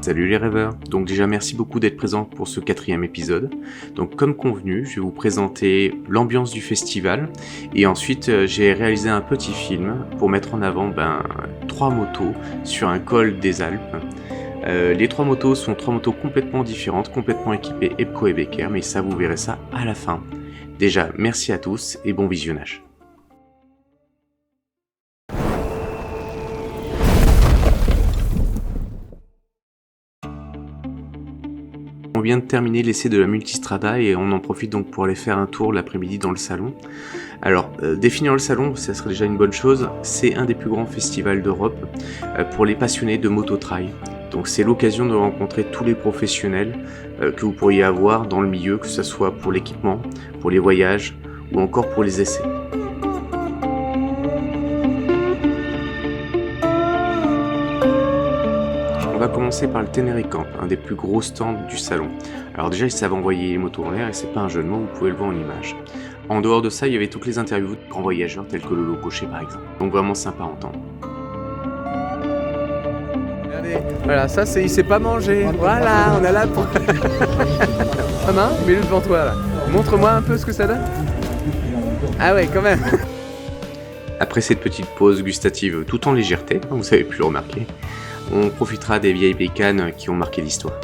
Salut les rêveurs, donc déjà merci beaucoup d'être présents pour ce 4e épisode. Donc comme convenu, je vais vous présenter l'ambiance du festival et ensuite j'ai réalisé un petit film pour mettre en avant 3 motos sur un col des Alpes. Les 3 motos sont 3 motos complètement différentes, complètement équipées EPCO et Becker, mais ça vous verrez ça à la fin. Déjà merci à tous et bon visionnage. On vient de terminer l'essai de la Multistrada et on en profite donc pour aller faire un tour l'après-midi dans le salon. Alors, définir le salon, ça serait déjà une bonne chose. C'est un des plus grands festivals d'Europe pour les passionnés de mototrail. Donc c'est l'occasion de rencontrer tous les professionnels que vous pourriez avoir dans le milieu, que ce soit pour l'équipement, pour les voyages ou encore pour les essais. On va commencer par le Ténéré Camp, un des plus gros stands du salon. Alors déjà, ils savent envoyer les motos en l'air et c'est pas un jeu de mots, vous pouvez le voir en image. En dehors de ça, il y avait toutes les interviews de grands voyageurs tels que Lolo Gaucher par exemple. Donc vraiment sympa à entendre. Allez, voilà, ça c'est il sait pas manger. Voilà, on a là pour... Ta main, mets-le devant toi là. Montre-moi un peu ce que ça donne. Ah ouais, quand même. Après cette petite pause gustative tout en légèreté, vous avez pu le remarquer, on profitera des vieilles bécanes qui ont marqué l'histoire.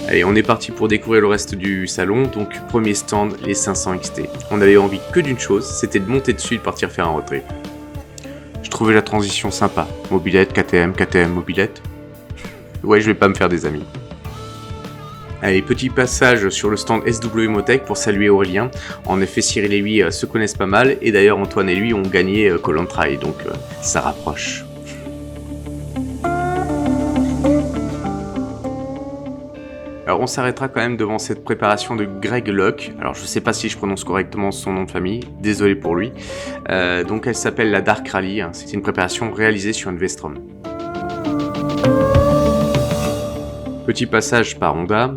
Allez, on est parti pour découvrir le reste du salon, donc premier stand, les 500 XT. On avait envie que d'une chose, c'était de monter dessus et de partir faire un road trip. Je trouvais la transition sympa, mobilette, KTM, mobilette. Ouais, je vais pas me faire des amis. Allez, petit passage sur le stand SW Motech pour saluer Aurélien. En effet, Cyril et lui se connaissent pas mal, et d'ailleurs Antoine et lui ont gagné Koh Trail, donc ça rapproche. Alors on s'arrêtera quand même devant cette préparation de Greg Locke. Alors je sais pas si je prononce correctement son nom de famille, désolé pour lui. Donc elle s'appelle la Dark Rally, c'est une préparation réalisée sur une Vestrom. Petit passage par Honda,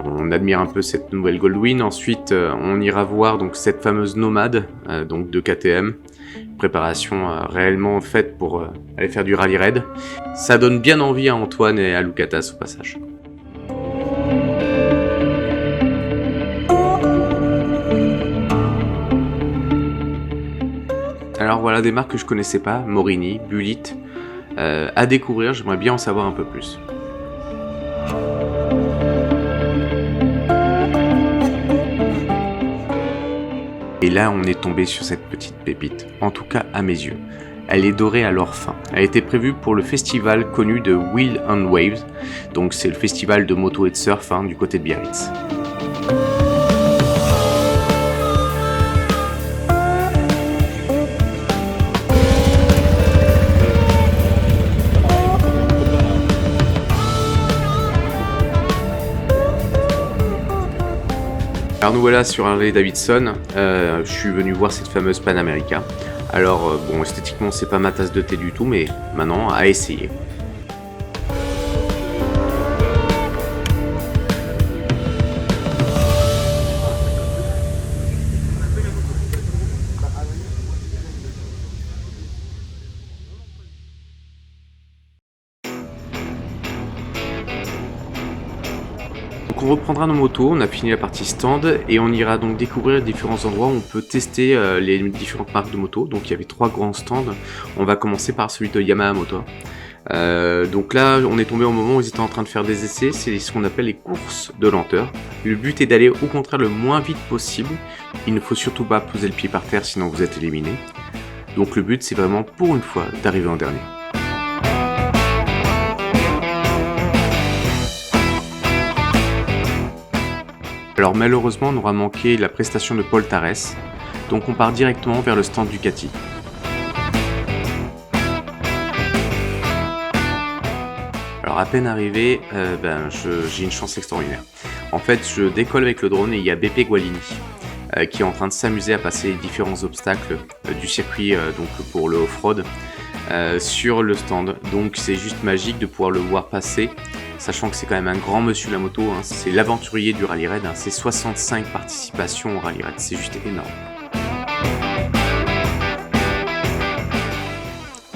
on admire un peu cette nouvelle Goldwing. Ensuite on ira voir donc cette fameuse Nomade donc de KTM. Préparation réellement faite pour aller faire du rallye raid. Ça donne bien envie à Antoine et à Lucatas au passage. Alors voilà des marques que je connaissais pas, Morini, Bullitt, à découvrir, j'aimerais bien en savoir un peu plus. Et là on est tombé sur cette petite pépite, en tout cas à mes yeux. Elle est dorée à leur fin. Elle était prévue pour le festival connu de Wheel and Waves, donc c'est le festival de moto et de surf du côté de Biarritz. Alors nous voilà sur Harley Davidson, je suis venu voir cette fameuse Pan America. Alors bon, esthétiquement c'est pas ma tasse de thé du tout, mais maintenant à essayer. Donc on reprendra nos motos, on a fini la partie stand et on ira donc découvrir différents endroits où on peut tester les différentes marques de motos. Donc il y avait 3 grands stands, on va commencer par celui de Yamaha Motor. Donc là on est tombé au moment où ils étaient en train de faire des essais, c'est ce qu'on appelle les courses de lenteur. Le but est d'aller au contraire le moins vite possible, il ne faut surtout pas poser le pied par terre sinon vous êtes éliminé. Donc le but c'est vraiment pour une fois d'arriver en dernier. Alors malheureusement on aura manqué la prestation de Paul Tarès, donc on part directement vers le stand Ducati. Alors à peine arrivé, j'ai une chance extraordinaire. En fait je décolle avec le drone et il y a Beppe Gualini qui est en train de s'amuser à passer les différents obstacles du circuit donc pour le off-road sur le stand. Donc c'est juste magique de pouvoir le voir passer. Sachant que c'est quand même un grand monsieur la moto, c'est l'aventurier du rallye raid, c'est 65 participations au rallye raid, c'est juste énorme.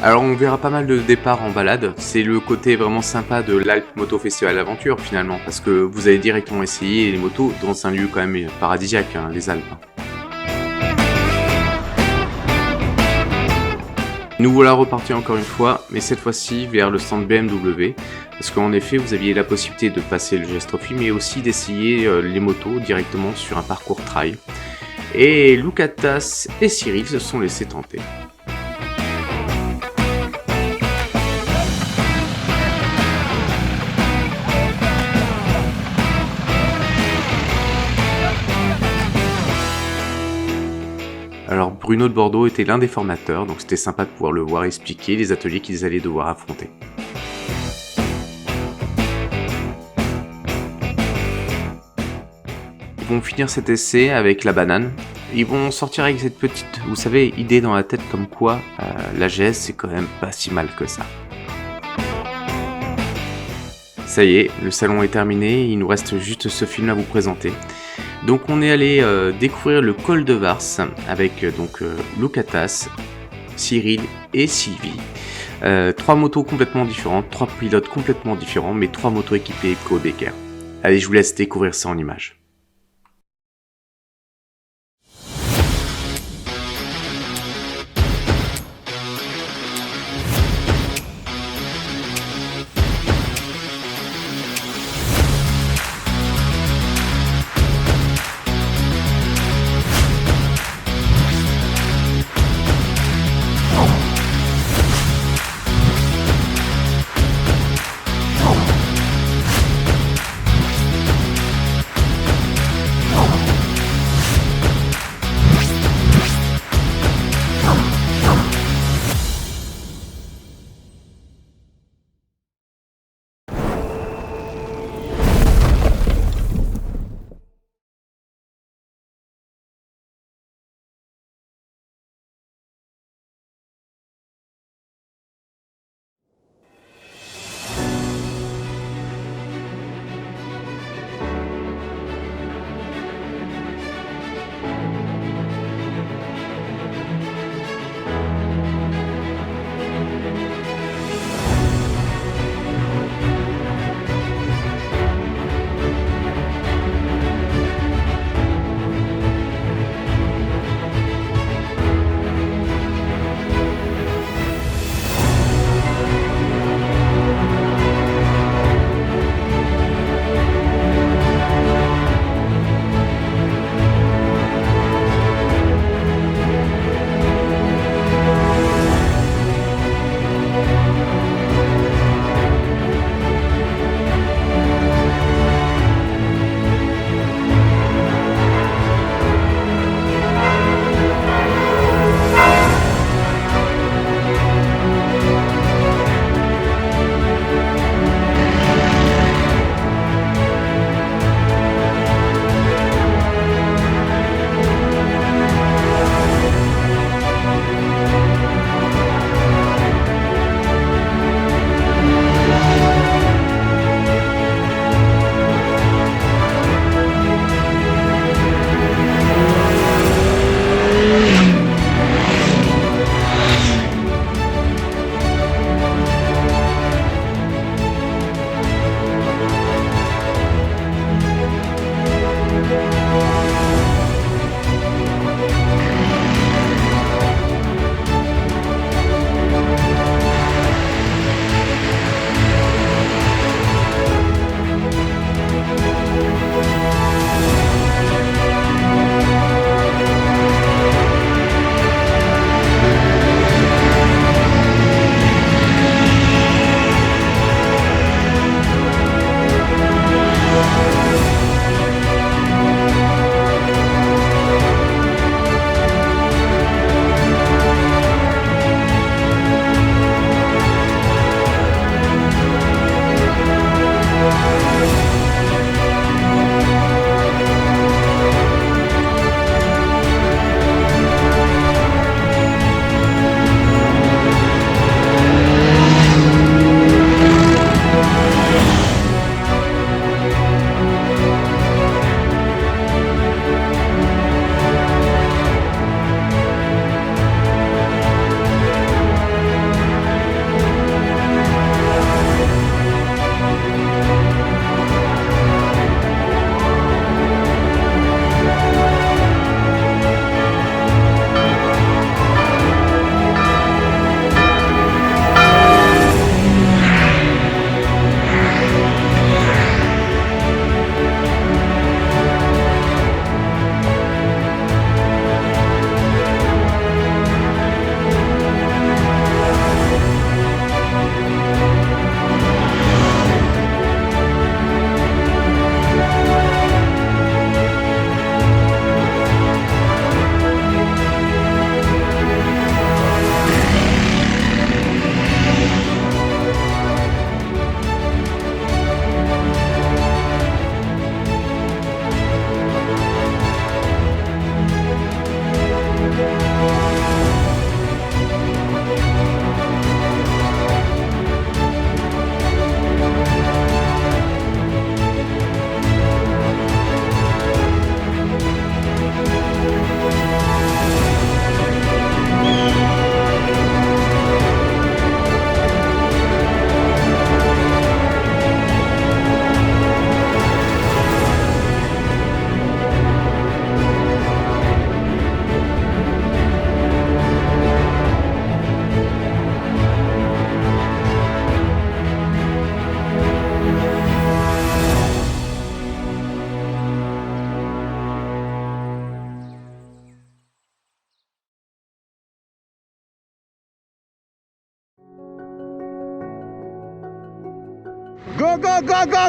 Alors on verra pas mal de départs en balade, c'est le côté vraiment sympa de l'Alpe Moto Festival Aventure finalement, parce que vous allez directement essayer les motos dans un lieu quand même paradisiaque, hein, les Alpes. Nous voilà repartis encore une fois, mais cette fois-ci vers le stand BMW, parce qu'en effet vous aviez la possibilité de passer le geste trophy, mais aussi d'essayer les motos directement sur un parcours trail. Et Loukatas et Cyril se sont laissés tenter. Alors Bruno de Bordeaux était l'un des formateurs, donc c'était sympa de pouvoir le voir expliquer les ateliers qu'ils allaient devoir affronter. Ils vont finir cet essai avec la banane. Ils vont sortir avec cette petite, vous savez, idée dans la tête comme quoi la GS c'est quand même pas si mal que ça. Ça y est, le salon est terminé, il nous reste juste ce film à vous présenter. Donc on est allé découvrir le col de Vars avec Loukatas, Cyril et Sylvie. 3 motos complètement différentes, 3 pilotes complètement différents, mais 3 motos équipées Eco Becker. Allez, je vous laisse découvrir ça en images.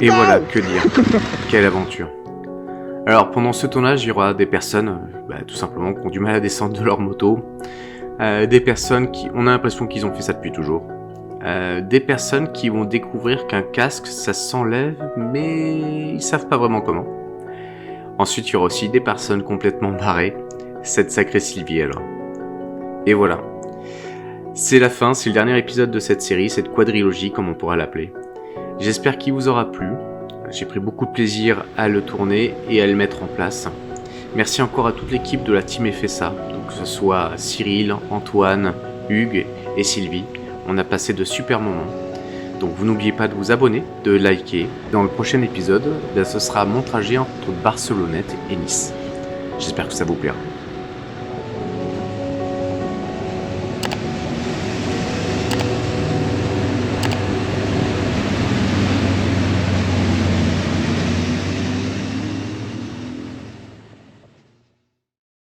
Et voilà, que dire. Quelle aventure. Alors pendant ce tournage, il y aura des personnes, tout simplement, qui ont du mal à descendre de leur moto. Des personnes qui, on a l'impression qu'ils ont fait ça depuis toujours. Des personnes qui vont découvrir qu'un casque, ça s'enlève, mais ils savent pas vraiment comment. Ensuite, il y aura aussi des personnes complètement barrées. Cette sacrée Sylvie alors. Et voilà. C'est la fin, c'est le dernier épisode de cette série, cette quadrilogie comme on pourra l'appeler. J'espère qu'il vous aura plu. J'ai pris beaucoup de plaisir à le tourner et à le mettre en place. Merci encore à toute l'équipe de la Team FSA, donc que ce soit Cyril, Antoine, Hugues et Sylvie. On a passé de super moments. Donc vous n'oubliez pas de vous abonner, de liker. Dans le prochain épisode, ce sera mon trajet entre Barcelonnette et Nice. J'espère que ça vous plaira.